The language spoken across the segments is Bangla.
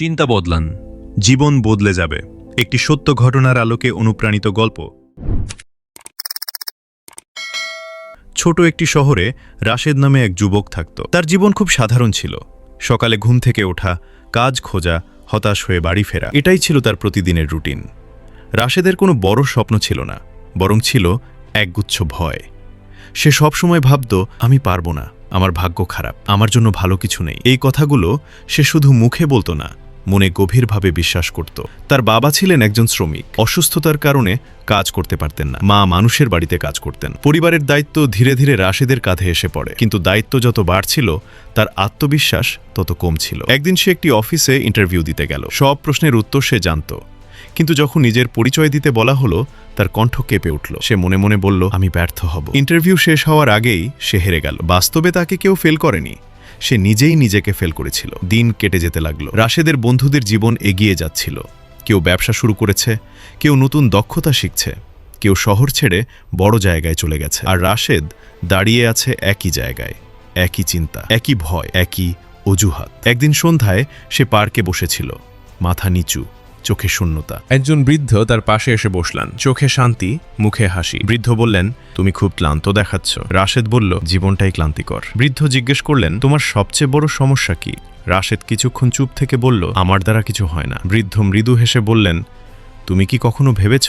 চিন্তা বদলান, জীবন বদলে যাবে। একটি সত্য ঘটনার আলোকে অনুপ্রাণিত গল্প। ছোট একটি শহরে রাশেদ নামে এক যুবক থাকত। তার জীবন খুব সাধারণ ছিল। সকালে ঘুম থেকে ওঠা, কাজ খোঁজা, হতাশ হয়ে বাড়ি ফেরা, এটাই ছিল তার প্রতিদিনের রুটিন। রাশেদের কোনো বড় স্বপ্ন ছিল না, বরং ছিল একগুচ্ছ ভয়। সে সবসময় ভাবত, আমি পারবো না, আমার ভাগ্য খারাপ, আমার জন্য ভালো কিছু নেই। এই কথাগুলো সে শুধু মুখে বলতো না, মনে গভীরভাবে বিশ্বাস করত। তার বাবা ছিলেন একজন শ্রমিক, অসুস্থতার কারণে কাজ করতে পারতেন না। মা মানুষের বাড়িতে কাজ করতেন। পরিবারের দায়িত্ব ধীরে ধীরে রাশেদের কাঁধে এসে পড়ে, কিন্তু দায়িত্ব যত বাড়ছিল তার আত্মবিশ্বাস তত কমছিল। একদিন সে একটি অফিসে ইন্টারভিউ দিতে গেল। সব প্রশ্নের উত্তর সে জানত, কিন্তু যখন নিজের পরিচয় দিতে বলা হলো তার কণ্ঠ কেঁপে উঠল। সে মনে মনে বলল, আমি ব্যর্থ হব। ইন্টারভিউ শেষ হওয়ার আগেই সে হেরে গেল। বাস্তবে তাকে কেউ ফেল করেনি, সে নিজেই নিজেকে ফেল করেছিল। দিন কেটে যেতে লাগলো। রাশেদের বন্ধুদের জীবন এগিয়ে যাচ্ছিল। কেউ ব্যবসা শুরু করেছে, কেউ নতুন দক্ষতা শিখছে, কেউ শহর ছেড়ে বড় জায়গায় চলে গেছে। আর রাশেদ দাঁড়িয়ে আছে একই জায়গায়, একই চিন্তা, একই ভয়, একই অজুহাত। একদিন সন্ধ্যায় সে পার্কে বসেছিল, মাথা নিচু, চোখে শূন্যতা। একজন বৃদ্ধ তার পাশে এসে বসলেন, চোখে শান্তি, মুখে হাসি। বৃদ্ধ বললেন, তুমি খুব ক্লান্ত দেখাচ্ছ। রাশেদ বলল, জীবনটাই ক্লান্তিকর। বৃদ্ধ জিজ্ঞেস করলেন, তোমার সবচেয়ে বড় সমস্যা কি? রাশেদ কিছুক্ষণ চুপ থেকে বলল, আমার দ্বারা কিছু হয় না। বৃদ্ধ মৃদু হেসে বললেন, তুমি কি কখনো ভেবেছ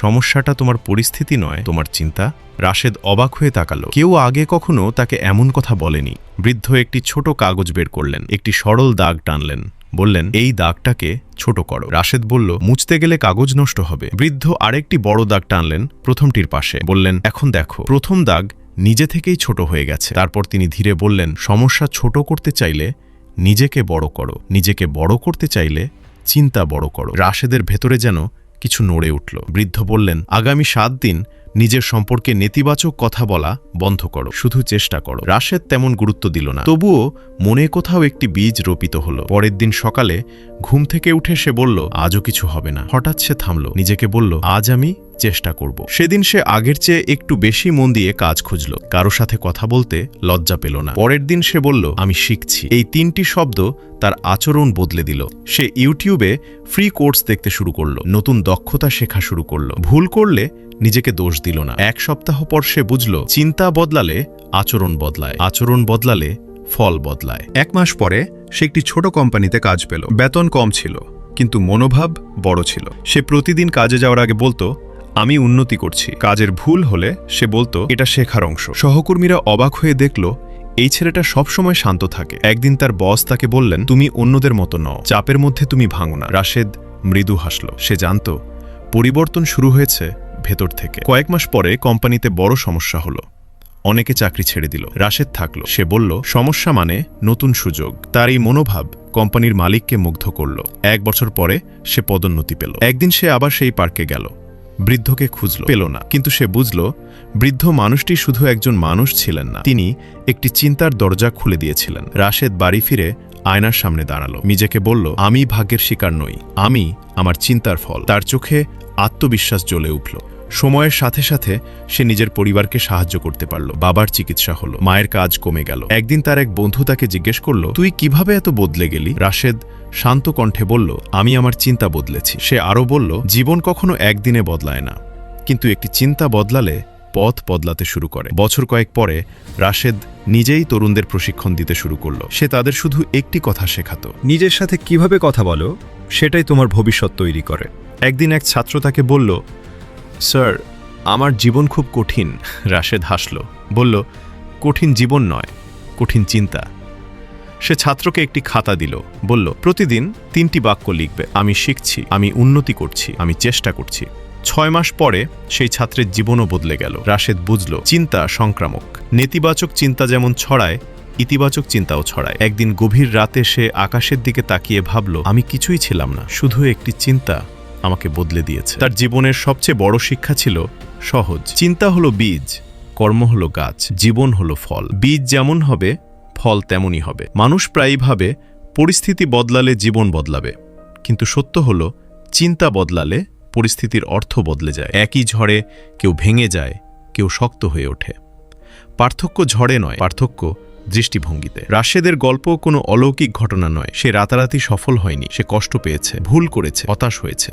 সমস্যাটা তোমার পরিস্থিতি নয়, তোমার চিন্তা? রাশেদ অবাক হয়ে তাকালো। কেউ আগে কখনো তাকে এমন কথা বলেনি। বৃদ্ধ একটি ছোট কাগজ বের করলেন, একটি সরল দাগ টানলেন, বললেন, এই দাগটাকে ছোট করো। রাশেদ বলল, মুছতে গেলে কাগজ নষ্ট হবে। বৃদ্ধ আরেকটি বড় দাগ টানলেন প্রথমটির পাশে, বললেন, এখন দেখো, প্রথম দাগ নিজে থেকেই ছোট হয়ে গেছে। তারপর তিনি ধীরে বললেন, সমস্যা ছোট করতে চাইলে নিজেকে বড় করো, নিজেকে বড় করতে চাইলে চিন্তা বড় করো। রাশেদের ভেতরে যেন কিছু নড়ে উঠল। বৃদ্ধ বললেন, আগামী 7 দিন নিজের সম্পর্কে নেতিবাচক কথা বলা বন্ধ করো, শুধু চেষ্টা করো। রাশেদ তেমন গুরুত্ব দিল না, তবুও মনে কোথাও একটি বীজ রোপিত হলো। পরের দিন সকালে ঘুম থেকে উঠে সে বলল, আজও কিছু হবে না। হঠাৎ সে থামল, নিজেকে বলল, আজ আমি চেষ্টা করব। সেদিন সে আগের চেয়ে একটু বেশি মন দিয়ে কাজ খুঁজল, কারো সাথে কথা বলতে লজ্জা পেল না। পরের দিন সে বলল, আমি শিখছি। এই 3টি শব্দ তার আচরণ বদলে দিল। সে ইউটিউবে ফ্রি কোর্স দেখতে শুরু করল, নতুন দক্ষতা শেখা শুরু করল। ভুল করলে নিজেকে দোষ দিল না। 1 সপ্তাহ পর সে বুঝল, চিন্তা বদলালে আচরণ বদলায়, আচরণ বদলালে ফল বদলায়। 1 মাস পরে সে একটি ছোট কোম্পানিতে কাজ পেল। বেতন কম ছিল, কিন্তু মনোভাব বড় ছিল। সে প্রতিদিন কাজে যাওয়ার আগে বলতো, আমি উন্নতি করছি। কাজের ভুল হলে সে বলতো, এটা শেখার অংশ। সহকর্মীরা অবাক হয়ে দেখল, এই ছেলেটা সবসময় শান্ত থাকে। একদিন তার বস তাকে বললেন, তুমি অন্যদের মতো নও, চাপের মধ্যে তুমি ভাঙো না। রাশেদ মৃদু হাসল। সে জানত পরিবর্তন শুরু হয়েছে ভেতর থেকে। কয়েক মাস পরে কোম্পানিতে বড় সমস্যা হলো। অনেকে চাকরি ছেড়ে দিল, রাশেদ থাকলো। সে বলল, সমস্যা মানে নতুন সুযোগ। তার এই মনোভাব কোম্পানির মালিককে মুগ্ধ করল। 1 বছর পরে সে পদোন্নতি পেল। একদিন সে আবার সেই পার্কে গেল, বৃদ্ধকে খুঁজল, পেল না। কিন্তু সে বুঝল, বৃদ্ধ মানুষটি শুধু একজন মানুষ ছিলেন না, তিনি একটি চিন্তার দরজা খুলে দিয়েছিলেন। রাশেদ বাড়ি ফিরে আয়নার সামনে দাঁড়ালো, নিজেকে বলল, আমি ভাগ্যের শিকার নই, আমি আমার চিন্তার ফল। তার চোখে আত্মবিশ্বাস জ্বলে উঠল। সময়ের সাথে সাথে সে নিজের পরিবারকে সাহায্য করতে পারল। বাবার চিকিৎসা হলো, মায়ের কাজ কমে গেল। একদিন তার এক বন্ধু তাকে জিজ্ঞেস করল, তুই কিভাবে এত বদলে গেলি? রাশেদ শান্ত কণ্ঠে বলল, আমি আমার চিন্তা বদলেছি। সে আরও বলল, জীবন কখনো একদিনে বদলায় না, কিন্তু একটি চিন্তা বদলালে পথ বদলাতে শুরু করে। বছর কয়েক পরে রাশেদ নিজেই তরুণদের প্রশিক্ষণ দিতে শুরু করল। সে তাদের শুধু একটি কথা শেখাতো, নিজের সাথে কিভাবে কথা বলো, সেটাই তোমার ভবিষ্যৎ তৈরি করে। একদিন এক ছাত্র তাকে বলল, স্যার, আমার জীবন খুব কঠিন। রাশেদ হাসল, বলল, কঠিন জীবন নয়, কঠিন চিন্তা। সে ছাত্রকে একটি খাতা দিল, বলল, প্রতিদিন 3টি বাক্য লিখবে, আমি শিখছি, আমি উন্নতি করছি, আমি চেষ্টা করছি। 6 মাস পরে সেই ছাত্রের জীবনও বদলে গেল। রাশেদ বুঝল, চিন্তা সংক্রামক। নেতিবাচক চিন্তা যেমন ছড়ায়, ইতিবাচক চিন্তাও ছড়ায়। একদিন গভীর রাতে সে আকাশের দিকে তাকিয়ে ভাবল, আমি কিছুই ছিলাম না, শুধু একটি চিন্তা আমাকে বদলে দিয়েছে। তার জীবনের সবচেয়ে বড় শিক্ষা ছিল সহজ। চিন্তা হলো বীজ, কর্ম হলো গাছ, জীবন হলো ফল। বীজ যেমন হবে, ফল তেমনই হবে। মানুষ প্রায়ই ভাবে পরিস্থিতি বদলালে জীবন বদলাবে, কিন্তু সত্য হলো চিন্তা বদলালে পরিস্থিতির অর্থ বদলে যায়। একই ঝড়ে কেউ ভেঙে যায়, কেউ শক্ত হয়ে ওঠে। পার্থক্য ঝড়ে নয়, পার্থক্য দৃষ্টিভঙ্গিতে। রাশেদের গল্প কোনো অলৌকিক ঘটনা নয়। সে রাতারাতি সফল হয়নি, সে কষ্ট পেয়েছে, ভুল করেছে, হতাশ হয়েছে।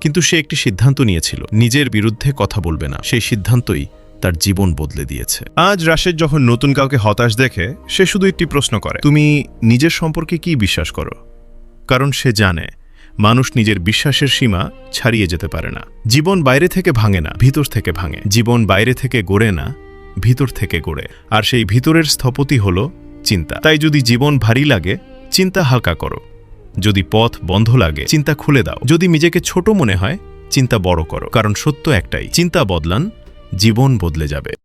কিন্তু সে একটি সিদ্ধান্ত নিয়েছিল, নিজের বিরুদ্ধে কথা বলবে না। সেই সিদ্ধান্তই তার জীবন বদলে দিয়েছে। আজ রাশেদ যখন নতুন কাউকে হতাশ দেখে, সে শুধু একটি প্রশ্ন করে, তুমি নিজের সম্পর্কে কি বিশ্বাস করো? কারণ সে জানে মানুষ নিজের বিশ্বাসের সীমা ছাড়িয়ে যেতে পারে না। জীবন বাইরে থেকে ভাঙে না, ভিতর থেকে ভাঙে। জীবন বাইরে থেকে গড়ে না, ভিতর থেকে গড়ে। আর সেই ভিতরের স্থপতি হল চিন্তা। তাই যদি জীবন ভারী লাগে, চিন্তা হালকা করো। যদি পথ বন্ধ লাগে, চিন্তা খুলে দাও। যদি নিজেকে ছোট মনে হয়, চিন্তা বড় করো। কারণ সত্য একটাই, চিন্তা বদলান, জীবন বদলে যাবে।